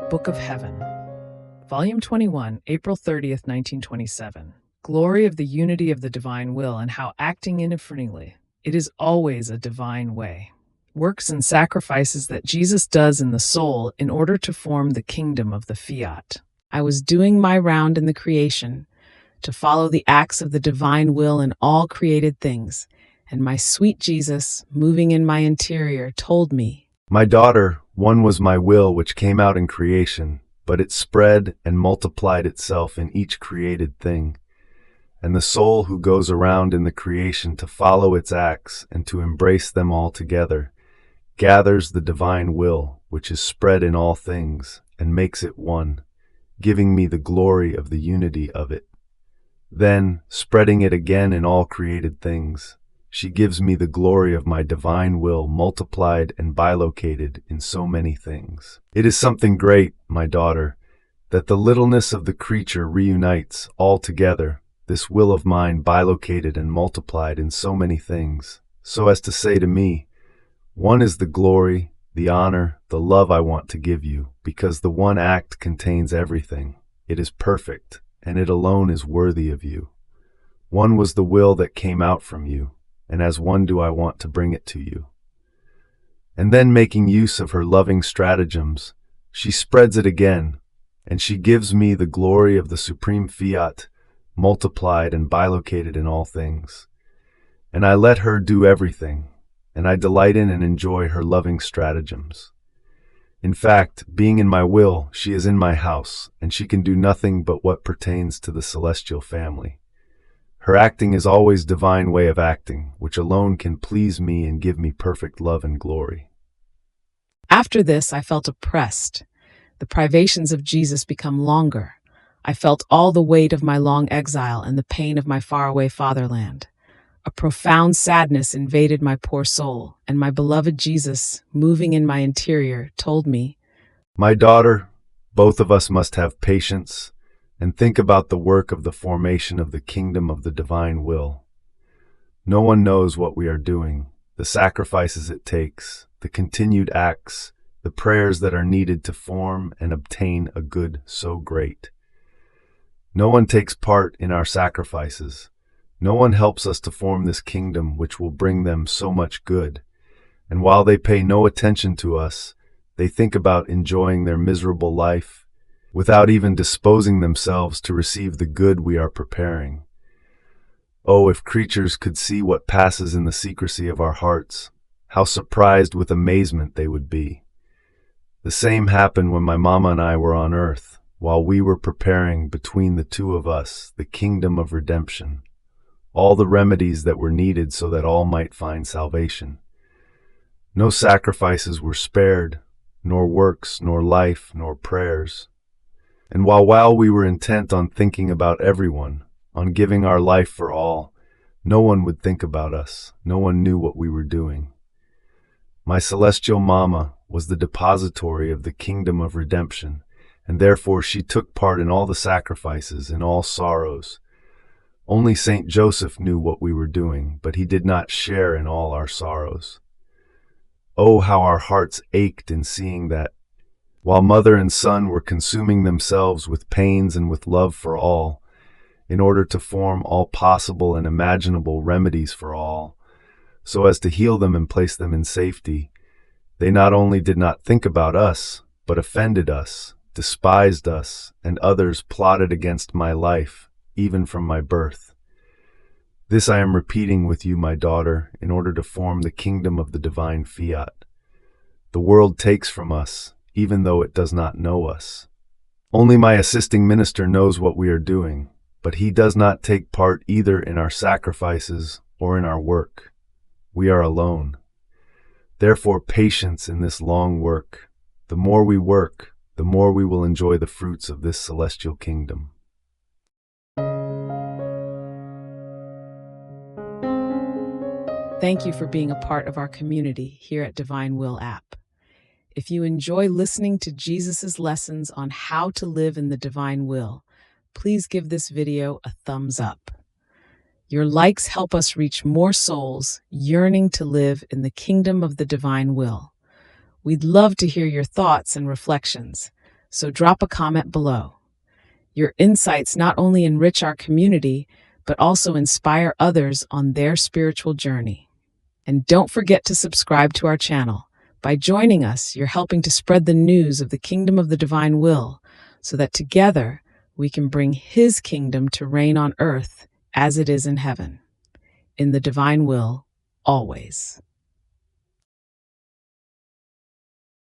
Book of Heaven, Volume 21, April 30th, 1927. Glory of the unity of the divine will and how acting infinitely, it is always a divine way. Works and sacrifices that Jesus does in the soul in order to form the kingdom of the Fiat. I was doing my round in the creation to follow the acts of the divine will in all created things, and my sweet Jesus, moving in my interior, told me, "My daughter, one was my will which came out in creation, but it spread and multiplied itself in each created thing. And the soul who goes around in the creation to follow its acts and to embrace them all together, gathers the divine will which is spread in all things and makes it one, giving me the glory of the unity of it. Then, spreading it again in all created things, she gives me the glory of my divine will multiplied and bilocated in so many things. It is something great, my daughter, that the littleness of the creature reunites all together, this will of mine bilocated and multiplied in so many things, so as to say to me, one is the glory, the honor, the love I want to give you, because the one act contains everything. It is perfect, and it alone is worthy of you. One was the will that came out from you, and as one do I want to bring it to you." And then, making use of her loving stratagems, she spreads it again, and she gives me the glory of the supreme Fiat, multiplied and bilocated in all things. And I let her do everything, and I delight in and enjoy her loving stratagems. In fact, being in my will, she is in my house, and she can do nothing but what pertains to the celestial family. Her acting is always divine way of acting, which alone can please me and give me perfect love and glory. After this, I felt oppressed. The privations of Jesus become longer. I felt all the weight of my long exile and the pain of my faraway fatherland. A profound sadness invaded my poor soul, and my beloved Jesus, moving in my interior, told me, "My daughter, both of us must have patience and think about the work of the formation of the kingdom of the divine will. No one knows what we are doing, the sacrifices it takes, the continued acts, the prayers that are needed to form and obtain a good so great. No one takes part in our sacrifices. No one helps us to form this kingdom which will bring them so much good. And while they pay no attention to us, they think about enjoying their miserable life, without even disposing themselves to receive the good we are preparing. Oh, if creatures could see what passes in the secrecy of our hearts, how surprised with amazement they would be. The same happened when my mama and I were on earth, while we were preparing between the two of us the kingdom of redemption, all the remedies that were needed so that all might find salvation. No sacrifices were spared, nor works, nor life, nor prayers. And while we were intent on thinking about everyone, on giving our life for all, no one would think about us. No one knew what we were doing. My celestial mama was the depository of the kingdom of redemption, and therefore she took part in all the sacrifices and all sorrows. Only Saint Joseph knew what we were doing, but he did not share in all our sorrows. Oh, how our hearts ached in seeing that, while mother and son were consuming themselves with pains and with love for all, in order to form all possible and imaginable remedies for all, so as to heal them and place them in safety, they not only did not think about us, but offended us, despised us, and others plotted against my life, even from my birth. This I am repeating with you, my daughter, in order to form the kingdom of the divine Fiat. The world takes from us, even though it does not know us. Only my assisting minister knows what we are doing, but he does not take part either in our sacrifices or in our work. We are alone. Therefore, patience in this long work. The more we work, the more we will enjoy the fruits of this celestial kingdom." Thank you for being a part of our community here at Divine Will app. If you enjoy listening to Jesus' lessons on how to live in the divine will, please give this video a thumbs up. Your likes help us reach more souls yearning to live in the kingdom of the divine will. We'd love to hear your thoughts and reflections. So drop a comment below. Your insights not only enrich our community, but also inspire others on their spiritual journey. And don't forget to subscribe to our channel. By joining us, you're helping to spread the news of the kingdom of the divine will, so that together we can bring His kingdom to reign on earth as it is in heaven. In the divine will, always.